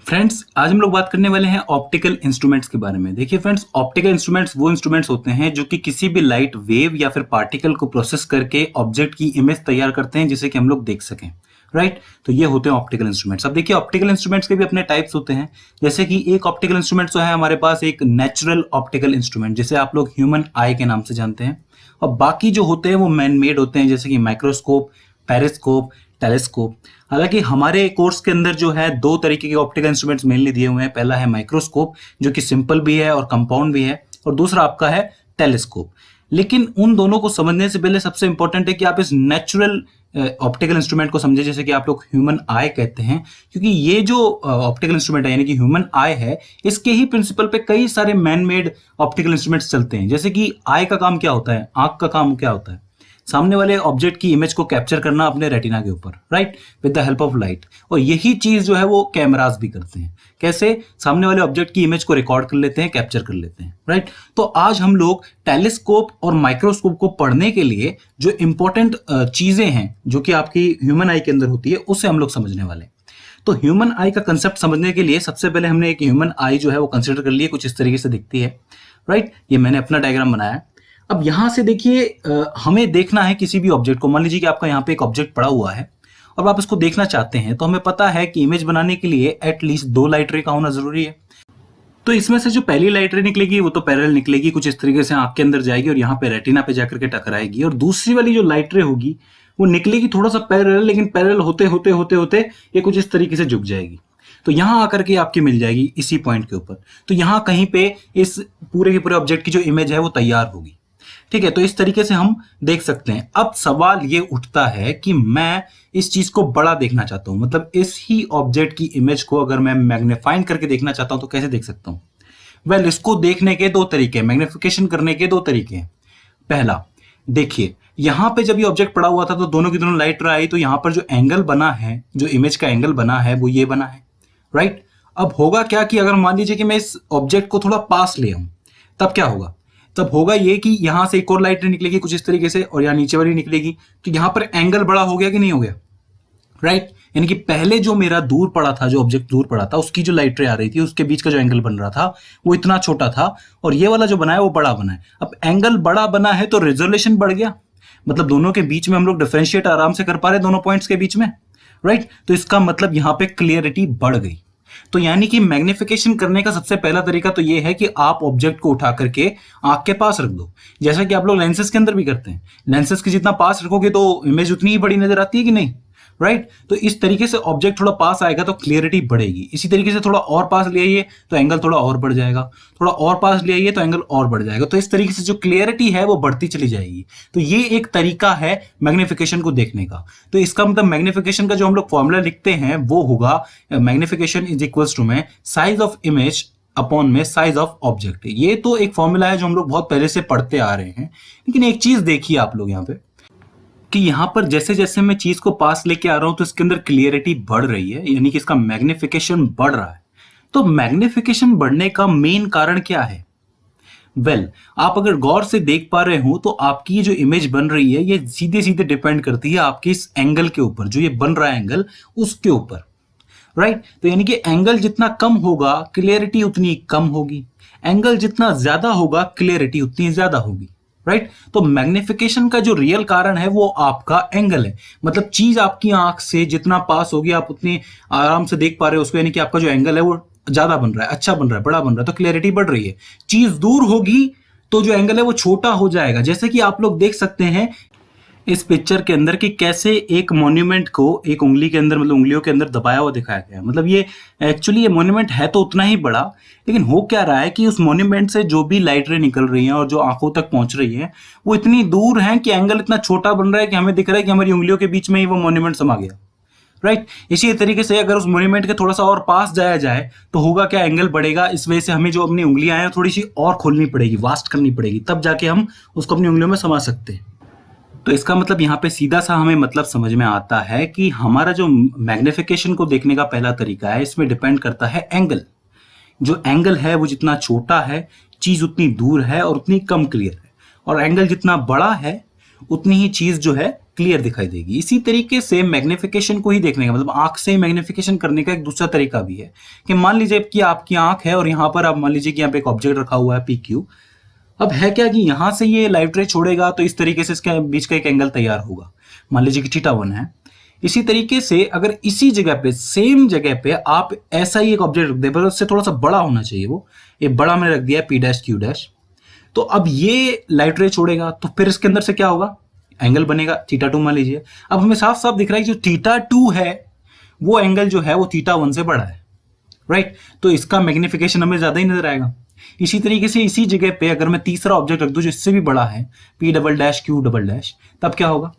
Friends, आज हम लोग बात करने वाले हैं ऑप्टिकल इंस्ट्रूमेंट्स के बारे में। देखिए फ्रेंड्स, ऑप्टिकल इंस्ट्रूमेंट्स वो इंस्ट्रूमेंट्स होते हैं जो कि किसी भी लाइट वेव या फिर पार्टिकल को प्रोसेस करके ऑब्जेक्ट की इमेज तैयार करते हैं जिसे कि हम लोग देख सकें। राइट, तो ये होते हैं ऑप्टिकल इंस्ट्रूमेंट्स। अब देखिए, ऑप्टिकल इंस्ट्रूमेंट्स के भी अपने टाइप्स होते हैं। जैसे कि एक ऑप्टिकल इंस्ट्रूमेंट जो है हमारे पास, एक नेचुरल ऑप्टिकल इंस्ट्रूमेंट जिसे आप लोग ह्यूमन आई के नाम से जानते हैं, और बाकी जो होते हैं वो मैन मेड होते हैं, जैसे कि माइक्रोस्कोप, पेरिस्कोप, टेलीस्कोप। हालांकि हमारे कोर्स के अंदर जो है दो तरीके के ऑप्टिकल इंस्ट्रूमेंट्स मेनली दिए हुए हैं। पहला है माइक्रोस्कोप जो कि सिंपल भी है और कंपाउंड भी है, और दूसरा आपका है टेलीस्कोप। लेकिन उन दोनों को समझने से पहले सबसे इंपॉर्टेंट है कि आप इस नेचुरल ऑप्टिकल इंस्ट्रूमेंट को समझे, जैसे कि आप लोग ह्यूमन आई कहते हैं, क्योंकि ये जो ऑप्टिकल इंस्ट्रूमेंट है यानी कि ह्यूमन आई है, इसके ही प्रिंसिपल पे कई सारे मैन मेड ऑप्टिकल इंस्ट्रूमेंट्स चलते हैं। जैसे कि आई का काम क्या होता है, आंख का काम क्या होता है, सामने वाले ऑब्जेक्ट की इमेज को कैप्चर करना अपने रेटिना के ऊपर, right, with the help of light. और यही चीज जो है वो कैमरास भी करते हैं। कैसे? सामने वाले ऑब्जेक्ट की इमेज को रिकॉर्ड कर लेते हैं, कैप्चर कर लेते हैं, राइट। तो आज हम लोग टेलीस्कोप और माइक्रोस्कोप को पढ़ने के लिए जो इंपॉर्टेंट चीजें हैं जो कि आपकी ह्यूमन आई के अंदर होती है, उससे हम लोग समझने वाले हैं। तो ह्यूमन आई का कंसेप्ट समझने के लिए सबसे पहले हमने एक ह्यूमन आई जो है वो कंसिडर कर लिए। कुछ इस तरीके से दिखती है, राइट। ये मैंने अपना डायग्राम बनाया है। अब यहां से देखिए, हमें देखना है किसी भी ऑब्जेक्ट को। मान लीजिए कि आपका यहाँ पे एक ऑब्जेक्ट पड़ा हुआ है और आप इसको देखना चाहते हैं, तो हमें पता है कि इमेज बनाने के लिए एटलीस्ट 2 लाइट रे का होना जरूरी है। तो इसमें से जो पहली लाइट रे निकलेगी वो तो पैरेलल निकलेगी, कुछ इस तरीके से आंख के अंदर जाएगी और यहाँ पे रेटिना पे जाकर के टकराएगी। और दूसरी वाली जो लाइट रे होगी वो निकलेगी थोड़ा सा पैरेलल, लेकिन पैरेलल होते होते होते होते ये कुछ इस तरीके से झुक जाएगी। तो यहां आकर के आपकी मिल जाएगी इसी पॉइंट के ऊपर। तो यहां कहीं पे इस पूरे के पूरे ऑब्जेक्ट की जो इमेज है वो तैयार होगी। ठीक है, तो इस तरीके से हम देख सकते हैं। अब सवाल ये उठता है कि मैं इस चीज को बड़ा देखना चाहता हूं, मतलब इस ही ऑब्जेक्ट की इमेज को अगर मैं मैग्नीफाइंग करके देखना चाहता हूं तो कैसे देख सकता हूं? वेल, इसको देखने के 2 तरीके, मैग्निफिकेशन करने के 2 तरीके हैं। पहला, देखिए यहां पे जब ये ऑब्जेक्ट पड़ा हुआ था तो दोनों की दोनों लाइट आई, तो यहां पर जो एंगल बना है, जो इमेज का एंगल बना है वो ये बना है, राइट। अब होगा क्या कि अगर मान लीजिए कि मैं इस ऑब्जेक्ट को थोड़ा पास ले आऊं, तब क्या होगा? तब होगा ये कि यहां से एक और लाइट निकलेगी कुछ इस तरीके से, और यहां नीचे वाली निकलेगी। तो यहां पर एंगल बड़ा हो गया कि नहीं हो गया, राइट। यानी कि पहले जो मेरा दूर पड़ा था, जो ऑब्जेक्ट दूर पड़ा था, उसकी जो लाइट रे आ रही थी, उसके बीच का जो एंगल बन रहा था वो इतना छोटा था, और ये वाला जो बना है वो बड़ा बना है। अब एंगल बड़ा बना है तो रेजोल्यूशन बढ़ गया, मतलब दोनों के बीच में हम लोग डिफरेंशिएट आराम से कर पा रहे दोनों पॉइंट्स के बीच में, राइट। तो इसका मतलब यहां पे क्लियरिटी बढ़ गई। तो यानी कि मैग्निफिकेशन करने का सबसे पहला तरीका तो ये है कि आप ऑब्जेक्ट को उठा करके आंख के पास रख दो, जैसा कि आप लोग लेंसेज के अंदर भी करते हैं। लेंसेज के जितना पास रखोगे तो इमेज उतनी ही बड़ी नजर आती है कि नहीं, राइट। तो इस तरीके से ऑब्जेक्ट थोड़ा पास आएगा तो क्लियरिटी बढ़ेगी। इसी तरीके से थोड़ा और पास ले आइए तो एंगल थोड़ा और बढ़ जाएगा, थोड़ा और पास ले आइए तो एंगल और बढ़ जाएगा। तो इस तरीके से जो क्लियरिटी है वो बढ़ती चली जाएगी। तो ये एक तरीका है मैग्निफिकेशन को देखने का। तो इसका मतलब मैग्निफिकेशन का जो हम लोग फॉर्मूला लिखते हैं वो होगा, मैग्निफिकेशन इज इक्वल्स टू में साइज ऑफ इमेज अपॉन में साइज ऑफ ऑब्जेक्ट। ये तो एक फॉर्मूला है जो हम लोग बहुत पहले से पढ़ते आ रहे हैं। लेकिन एक चीज देखिए आप लोग यहाँ पे कि यहां पर जैसे जैसे मैं चीज को पास लेके आ रहा हूं तो इसके अंदर क्लियरिटी बढ़ रही है, यानी कि इसका मैग्निफिकेशन बढ़ रहा है। तो मैग्निफिकेशन बढ़ने का मेन कारण क्या है? वेल, आप अगर गौर से देख पा रहे हो तो आपकी ये जो इमेज बन रही है ये सीधे सीधे डिपेंड करती है आपके इस एंगल के ऊपर, जो ये बन रहा है एंगल उसके ऊपर, राइट। तो यानी कि एंगल जितना कम होगा क्लियरिटी उतनी कम होगी, एंगल जितना ज्यादा होगा क्लियरिटी उतनी ज्यादा होगी, राइट। तो मैग्निफिकेशन का जो रियल कारण है वो आपका एंगल है। मतलब चीज आपकी आंख से जितना पास होगी आप उतनी आराम से देख पा रहे हो उसको, यानी कि आपका जो एंगल है वो ज्यादा बन रहा है, अच्छा बन रहा है, बड़ा बन रहा है, तो क्लियरिटी बढ़ रही है। चीज दूर होगी तो जो एंगल है वो छोटा हो जाएगा। जैसे कि आप लोग देख सकते हैं इस पिक्चर के अंदर कि कैसे एक मॉन्यूमेंट को एक उंगली के अंदर, मतलब उंगलियों के अंदर दबाया हुआ दिखाया गया। मतलब ये एक्चुअली ये मॉन्यूमेंट है तो उतना ही बड़ा, लेकिन हो क्या रहा है कि उस मॉन्यूमेंट से जो भी लाइट रे निकल रही हैं और जो आंखों तक पहुंच रही है वो इतनी दूर है कि एंगल इतना छोटा बन रहा है कि हमें दिख रहा है कि हमारी उंगलियों के बीच में ही वो मॉन्यूमेंट समा गया, राइट। इसी तरीके से अगर उस मॉन्यूमेंट के थोड़ा सा और पास जाया जाए तो होगा क्या, एंगल बढ़ेगा। इस वजह से हमें जो अपनी उंगलियां हैं थोड़ी सी और खोलनी पड़ेगी, वास्ट करनी पड़ेगी, तब जाके हम उसको अपनी उंगलियों में समा सकते हैं। तो इसका मतलब यहाँ पे सीधा सा हमें मतलब समझ में आता है कि हमारा जो मैग्निफिकेशन को देखने का पहला तरीका है इसमें डिपेंड करता है एंगल। जो एंगल है वो जितना छोटा है चीज उतनी दूर है और उतनी कम क्लियर है, और एंगल जितना बड़ा है उतनी ही चीज जो है क्लियर दिखाई देगी। इसी तरीके से मैग्निफिकेशन को ही देखने का मतलब आंख से मैग्निफिकेशन करने का एक दूसरा तरीका भी है कि मान लीजिए कि आपकी आंख है और यहाँ पर आप मान लीजिए कि यहाँ पे एक ऑब्जेक्ट रखा हुआ है PQ। अब है क्या कि यहां से ये लाइट रे छोड़ेगा तो इस तरीके से इसके बीच का एक एंगल तैयार होगा, मान लीजिए कि θ1 है। इसी तरीके से अगर इसी जगह पे सेम जगह पे आप ऐसा ही एक ऑब्जेक्ट रख दे, पर उससे थोड़ा सा बड़ा होना चाहिए, वो ये बड़ा मैंने रख दिया P', Q', तो अब ये लाइट रे छोड़ेगा तो फिर इसके अंदर से क्या होगा, एंगल बनेगा θ2 मान लीजिए। अब हमें साफ साफ दिख रहा है कि जो θ2 है वो एंगल जो है वो θ1 से बड़ा है, राइट। तो इसका मैग्निफिकेशन हमें ज्यादा ही नजर आएगा। इसी तरीके से इसी जगह पे अगर मैं तीसरा ऑब्जेक्ट रख दूं जो इससे भी बड़ा है P', Q', तब क्या होगा,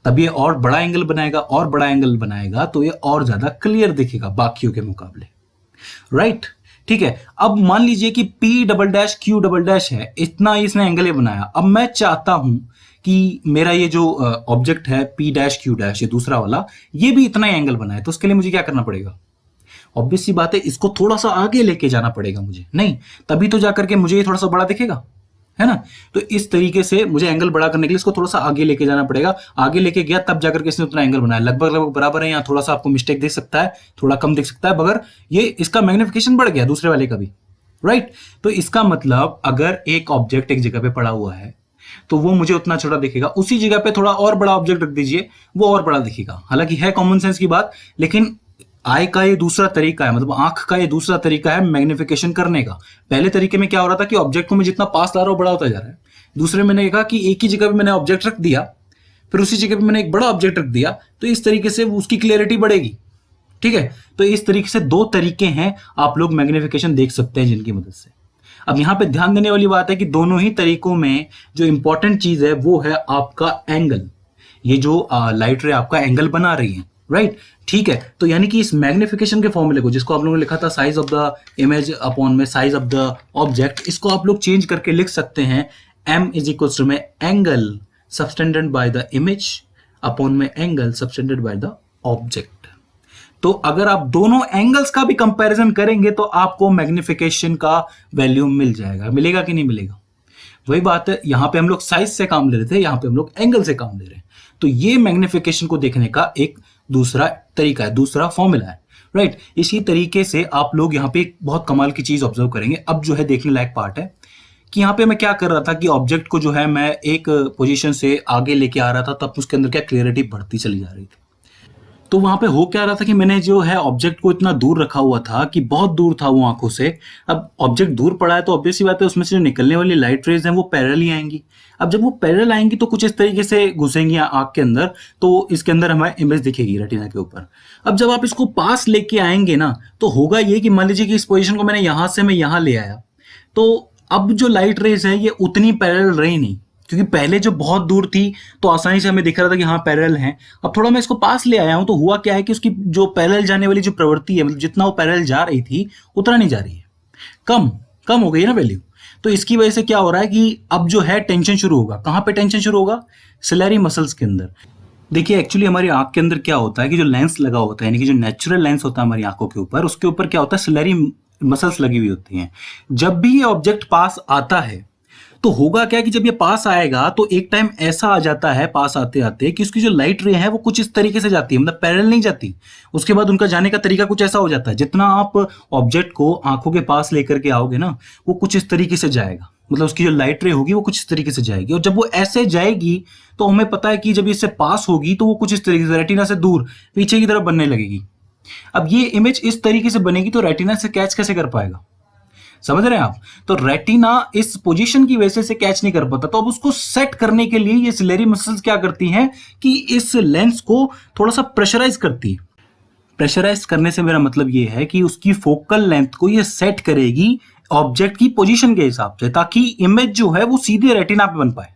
तब ये और बड़ा एंगल बनाएगा, और बड़ा एंगल बनाएगा तो ये और ज्यादा क्लियर दिखेगा बाकियों के मुकाबले, राइट। ठीक है, अब मान लीजिए कि P', Q' है, इतना इसने एंगल ये बनाया। अब मैं चाहता हूं कि मेरा ये जो ऑब्जेक्ट है P', Q', ये दूसरा वाला, ये भी इतना ही एंगल बनाए, तो उसके लिए मुझे क्या करना पड़ेगा, ऑब्वियस सी बात है इसको थोड़ा सा आगे लेके जाना पड़ेगा मुझे, नहीं तभी तो जाकर के मुझे ये थोड़ा सा बड़ा दिखेगा, है ना। तो इस तरीके से मुझे एंगल बड़ा करने के लिए इसको थोड़ा सा आगे लेके जाना पड़ेगा। आगे लेके गया तब जाकर के इसने उतना एंगल बनाया, लगभग लगभग बराबर है, यहाँ थोड़ा सा आपको मिस्टेक दिख सकता है, थोड़ा कम दिख सकता है, मगर ये इसका मैग्निफिकेशन बढ़ गया दूसरे वाले का भी, राइट। तो इसका मतलब अगर एक ऑब्जेक्ट एक जगह पे पड़ा हुआ है तो वो मुझे उतना छोटा दिखेगा, उसी जगह पे थोड़ा और बड़ा ऑब्जेक्ट रख दीजिए वो और बड़ा दिखेगा। हालांकि है कॉमन सेंस की बात, लेकिन आई का ये दूसरा तरीका है, मतलब आंख का ये दूसरा तरीका है मैग्निफिकेशन करने का। पहले तरीके में क्या हो रहा था कि ऑब्जेक्ट को मैं जितना पास ला रहा हूं बड़ा होता जा रहा है। दूसरे में मैंने कहा कि एक ही जगह पे मैंने ऑब्जेक्ट रख दिया, फिर उसी जगह पे मैंने एक बड़ा ऑब्जेक्ट रख दिया, तो इस तरीके से उसकी क्लियरिटी बढ़ेगी, ठीक है। तो इस तरीके से दो तरीके हैं आप लोग मैग्निफिकेशन देख सकते हैं जिनकी मदद से। अब यहां पे ध्यान देने वाली बात है कि दोनों ही तरीकों में जो इंपॉर्टेंट चीज है वो है आपका एंगल। ये जो लाइट रे आपका एंगल बना रही है, राइट, ठीक है। तो यानी कि इस मैग्निफिकेशन के फॉर्मूले को, जिसको आप लोगों ने लिखा था size of the image upon में साइज ऑफ द ऑब्जेक्ट, इसको आप लोग चेंज करके लिख सकते हैं m इज इक्वल टू में angle subtended by the image upon में angle subtended by the object. तो अगर आप दोनों एंगल्स का भी कंपैरिजन करेंगे तो आपको मैग्निफिकेशन का वैल्यू मिल जाएगा। मिलेगा कि नहीं मिलेगा, वही बात है। यहां पे हम लोग साइज से काम ले रहे थे, यहां पे हम लोग एंगल से काम ले रहे हैं। तो ये मैग्निफिकेशन को देखने का एक दूसरा तरीका है, दूसरा फॉर्मूला है, राइट। इसी तरीके से आप लोग यहाँ पे एक बहुत कमाल की चीज ऑब्जर्व करेंगे। अब जो है देखने लायक पार्ट है कि यहाँ पे मैं क्या कर रहा था कि ऑब्जेक्ट को जो है मैं एक पोजीशन से आगे लेके आ रहा था, तब उसके अंदर क्या क्लियरिटी बढ़ती चली जा रही थी। तो वहां पे हो क्या रहा था कि मैंने जो है ऑब्जेक्ट को इतना दूर रखा हुआ था कि बहुत दूर था वो आंखों से। अब ऑब्जेक्ट दूर पड़ा है तो ऑब्वियस सी बात है उसमें से जो निकलने वाली लाइट रेज हैं वो पैरेलल ही आएंगी। अब जब वो पैरेलल आएंगी तो कुछ इस तरीके से घुसेंगी आंख के अंदर, तो इसके अंदर हमें इमेज दिखेगी रेटिना के ऊपर। अब जब आप इसको पास लेके आएंगे ना तो होगा ये कि मान लीजिए कि इस पोजिशन को मैंने यहां से मैं यहां ले आया, तो अब जो लाइट रेज है ये उतनी पैरेलल रही नहीं, क्योंकि पहले जो बहुत दूर थी तो आसानी से हमें दिख रहा था कि हाँ पैरेलल हैं। अब थोड़ा मैं इसको पास ले आया हूं तो हुआ क्या है कि उसकी जो पैरेलल जाने वाली जो प्रवृत्ति है, मतलब जितना वो पैरेलल जा रही थी उतना नहीं जा रही है, कम हो गई है ना वैल्यू। तो इसकी वजह से क्या हो रहा है कि अब जो है टेंशन शुरू होगा। कहां पे टेंशन शुरू होगा, सिलेरी मसल्स के अंदर। देखिए एक्चुअली हमारी आंख के अंदर क्या होता है कि जो लेंस लगा होता है, यानी कि जो नेचुरल लेंस होता है हमारी आंखों के ऊपर, उसके ऊपर क्या होता है, सिलेरी मसल्स लगी हुई होती हैं। जब भी ये ऑब्जेक्ट पास आता है तो होगा क्या कि जब ये पास आएगा तो एक टाइम ऐसा आ जाता है पास आते आते कि उसकी जो लाइट रे है वो कुछ इस तरीके से जाती है, मतलब पैरेलल नहीं जाती। उसके बाद उनका जाने का तरीका कुछ ऐसा हो जाता है, जितना आप ऑब्जेक्ट को आंखों के पास लेकर के आओगे ना वो कुछ इस तरीके से जाएगा, मतलब उसकी जो लाइट रे होगी वो कुछ इस तरीके से जाएगी। और जब वो ऐसे जाएगी तो हमें पता है कि जब इससे पास होगी तो वो कुछ इस तरीके से रेटिना से दूर पीछे की तरफ बनने लगेगी। अब ये इमेज इस तरीके से बनेगी तो रेटिना से कैच कैसे कर पाएगा, समझ रहे हैं आप। तो रेटिना इस पोजीशन की वजह से कैच नहीं कर पाता। तो अब उसको सेट करने के लिए ये सिलेरी मसल्स क्या करती हैं कि इस लेंस को थोड़ा सा प्रेशराइज करती है। प्रेशराइज करने से मेरा मतलब ये है कि उसकी फोकल लेंथ को ये सेट करेगी ऑब्जेक्ट की पोजीशन के हिसाब से, ताकि इमेज जो है वो सीधे रेटिना पे बन पाए।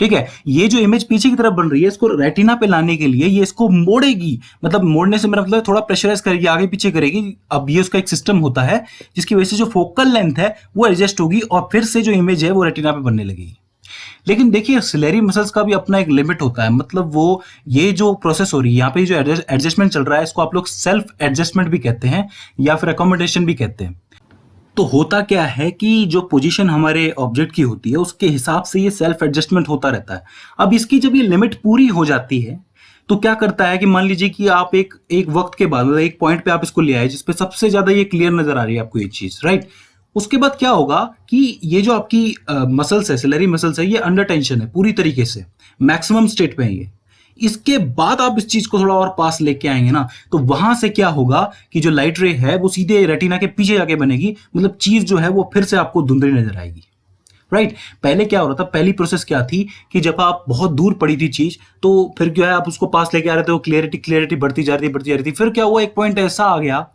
ठीक है, ये जो इमेज पीछे की तरफ बन रही है इसको रेटिना पे लाने के लिए ये इसको मोड़ेगी, मतलब मोड़ने से मेरा मतलब थोड़ा प्रेशराइज करेगी, आगे पीछे करेगी। अब ये उसका एक सिस्टम होता है जिसकी वजह से जो फोकल लेंथ है वो एडजस्ट होगी और फिर से जो इमेज है वो रेटिना पे बनने लगेगी। लेकिन देखिए सिलेरी मसल्स का भी अपना एक लिमिट होता है, मतलब वो ये जो प्रोसेस हो रही है यहाँ पे जो एडजस्टमेंट चल रहा है इसको आप लोग सेल्फ एडजस्टमेंट भी कहते हैं या फिर अकोमोडेशन भी कहते हैं। तो होता क्या है कि जो पोजीशन हमारे ऑब्जेक्ट की होती है उसके हिसाब से ये सेल्फ एडजस्टमेंट होता रहता है। अब इसकी जब ये लिमिट पूरी हो जाती है तो क्या करता है कि मान लीजिए कि आप एक एक वक्त के बाद मतलब एक पॉइंट पे आप इसको ले आए जिसपे सबसे ज्यादा ये क्लियर नजर आ रही है आपको ये चीज, राइट। उसके बाद क्या होगा कि ये जो आपकी मसल्स है, सिलरी मसल्स है, ये अंडर टेंशन है पूरी तरीके से, मैक्सिमम स्टेट पे है ये। इसके बाद आप इस चीज को थोड़ा और पास लेके आएंगे ना, तो वहां से क्या होगा कि जो लाइट रे है वो सीधे रेटिना के पीछे जाके बनेगी, मतलब चीज जो है वो फिर से आपको धुंधली नजर आएगी, राइट। पहले क्या हो रहा था, पहली प्रोसेस क्या थी कि जब आप बहुत दूर पड़ी थी चीज तो फिर क्या है आप उसको पास लेके आ रहे थे, वो क्लियरिटी बढ़ती जा रही थी। फिर क्या हुआ, एक पॉइंट ऐसा आ गया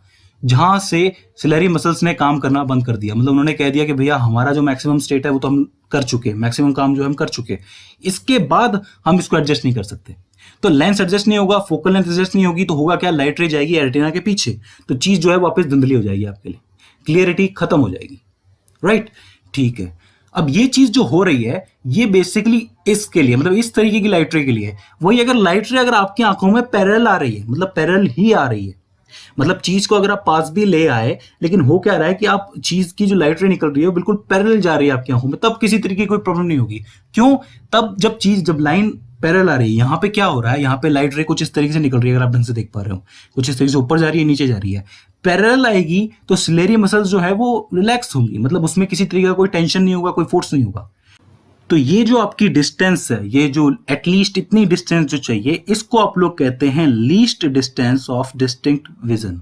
जहां से सिलरी मसल्स ने काम करना बंद कर दिया, मतलब उन्होंने कह दिया कि भैया हमारा जो मैक्सिमम स्टेट है वो तो हम कर चुके, मैक्सिमम काम जो हम कर चुके, इसके बाद हम इसको एडजस्ट नहीं कर सकते। तो लेंस एडजस्ट नहीं होगा, फोकल लेंथ एडजस्ट नहीं होगी, तो होगा क्या, लाइट रे जाएगी रेटिना के पीछे, तो चीज जो है वापस धुंधली हो जाएगी आपके लिए, क्लियरिटी खत्म हो जाएगी, राइट। ठीक है, अब ये चीज जो हो रही है ये बेसिकली इसके लिए, मतलब इस तरीके की लाइट रे के लिए है। वही अगर लाइट रे अगर आपकी आंखों में पैरेलल आ रही है, मतलब पैरेलल ही आ रही है, मतलब चीज को अगर आप पास भी ले आए लेकिन हो क्या रहा है कि आप चीज की जो लाइट रे निकल रही है वो बिल्कुल पैरेलल जा रही है आपकी आंखों में, तब किसी तरीके की कोई प्रॉब्लम नहीं होगी। क्यों, तब जब लाइन पैरेलल आ रही है, यहाँ पे क्या हो रहा है, यहाँ पे लाइट रे कुछ इस तरीके से निकल रही है, अगर आप ढंग से देख पा रहे हो, कुछ इस तरीके से ऊपर जा रही है नीचे जा रही है। पैरेलल आएगी तो सिलेरी मसल्स जो है वो रिलैक्स होंगी, मतलब उसमें किसी तरीके का कोई टेंशन नहीं होगा, कोई फोर्स नहीं होगा। तो ये जो आपकी डिस्टेंस है, ये जो एटलीस्ट इतनी डिस्टेंस जो चाहिए, इसको आप लोग कहते हैं least distance of distinct vision.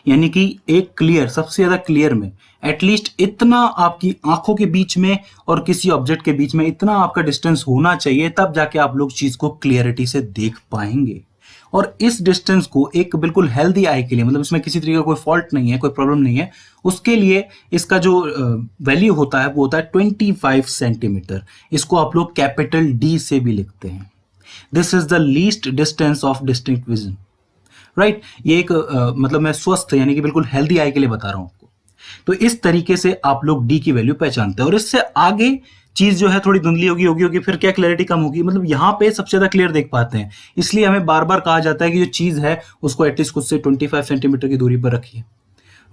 यानी कि एक क्लियर, सबसे ज्यादा क्लियर में एटलीस्ट इतना आपकी आंखों के बीच में और किसी ऑब्जेक्ट के बीच में इतना आपका डिस्टेंस होना चाहिए, तब जाके आप लोग चीज को क्लियरिटी से देख पाएंगे। और इस डिस्टेंस को एक बिल्कुल हेल्दी आई के लिए, मतलब इसमें किसी तरीके का कोई फॉल्ट नहीं है, कोई प्रॉब्लम नहीं है, उसके लिए इसका जो वैल्यू होता है वो होता है 25 सेंटीमीटर। इसको आप लोग कैपिटल डी से भी लिखते हैं। This is the least distance of distinct vision, right. ये एक मतलब मैं स्वस्थ यानी कि बिल्कुल हेल्दी आई के लिए बता रहा हूं आपको। तो इस तरीके से आप लोग डी की वैल्यू पहचानते हैं, और इससे आगे चीज जो है थोड़ी धुंधली होगी, फिर क्या क्लैरिटी कम होगी, मतलब यहाँ पे सबसे ज्यादा क्लियर देख पाते हैं। इसलिए हमें बार बार कहा जाता है कि जो चीज है उसको एटलीस्ट खुद से 25 सेंटीमीटर की दूरी पर रखिए,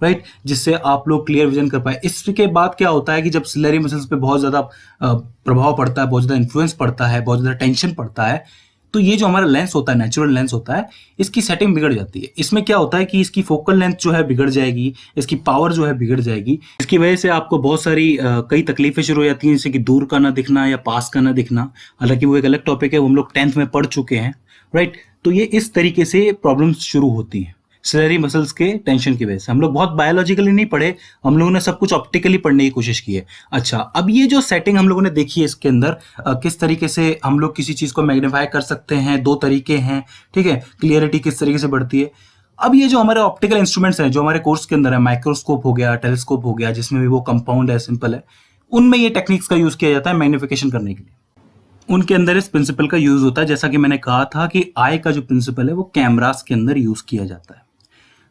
राइट, जिससे आप लोग क्लियर विजन कर पाए। इसके बाद क्या होता है कि जब सिलरी मसल्स पे बहुत ज्यादा प्रभाव पड़ता है, बहुत ज्यादा इन्फ्लुएंस पड़ता है, बहुत ज्यादा टेंशन पड़ता है, तो ये जो हमारा लेंस होता है, नेचुरल लेंस होता है, इसकी सेटिंग बिगड़ जाती है। इसमें क्या होता है कि इसकी फोकल लेंथ जो है बिगड़ जाएगी, इसकी पावर जो है बिगड़ जाएगी। इसकी वजह से आपको बहुत सारी कई तकलीफें शुरू हो जाती हैं, जैसे कि दूर का ना दिखना या पास का ना दिखना। हालांकि वो एक अलग टॉपिक है, वो हम लोग 10th में पढ़ चुके हैं, राइट। तो ये इस तरीके से प्रॉब्लम्स शुरू होती हैं सिलरी मसल्स के टेंशन की वजह से। हम लोग बहुत बायोलॉजिकली नहीं पढ़े, हम लोगों ने सब कुछ ऑप्टिकली पढ़ने की कोशिश की है। अच्छा, अब ये जो सेटिंग हम लोगों ने देखी है इसके अंदर किस तरीके से हम लोग किसी चीज को मैग्नीफाई कर सकते हैं, दो तरीके हैं, ठीक है, क्लियरिटी किस तरीके से बढ़ती है। अब ये जो हमारे ऑप्टिकल इंस्ट्रूमेंट्स हैं जो हमारे कोर्स के अंदर है, माइक्रोस्कोप हो गया, टेलीस्कोप हो गया, जिसमें भी वो कंपाउंड है, सिंपल है, उनमें ये टेक्निक्स का यूज किया जाता है मैग्निफिकेशन करने के लिए। उनके अंदर इस प्रिंसिपल का यूज होता है, जैसा कि मैंने कहा था कि आई का जो प्रिंसिपल है वो कैमरास के अंदर यूज किया जाता है।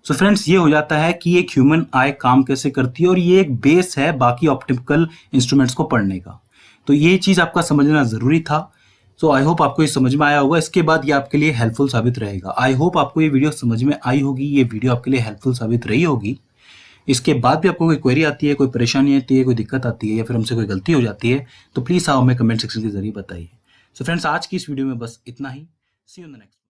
सो फ्रेंड्स, ये हो जाता है कि एक ह्यूमन आई काम कैसे करती है, और ये एक बेस है बाकी ऑप्टिकल इंस्ट्रूमेंट्स को पढ़ने का। तो ये चीज आपका समझना जरूरी था। सो आई होप आपको ये समझ में आया होगा। इसके बाद ये आपके लिए हेल्पफुल साबित रहेगा। आई होप आपको ये वीडियो समझ में आई होगी, ये वीडियो आपके लिए हेल्पफुल साबित रही होगी। इसके बाद भी आपको कोई क्वेरी आती है, कोई परेशानी आती है, कोई दिक्कत आती है, या फिर हमसे कोई गलती हो जाती है, तो प्लीज आप हमें कमेंट सेक्शन के जरिए बताइए। सो फ्रेंड्स, आज की इस वीडियो में बस इतना ही। सी यू इन द नेक्स्ट।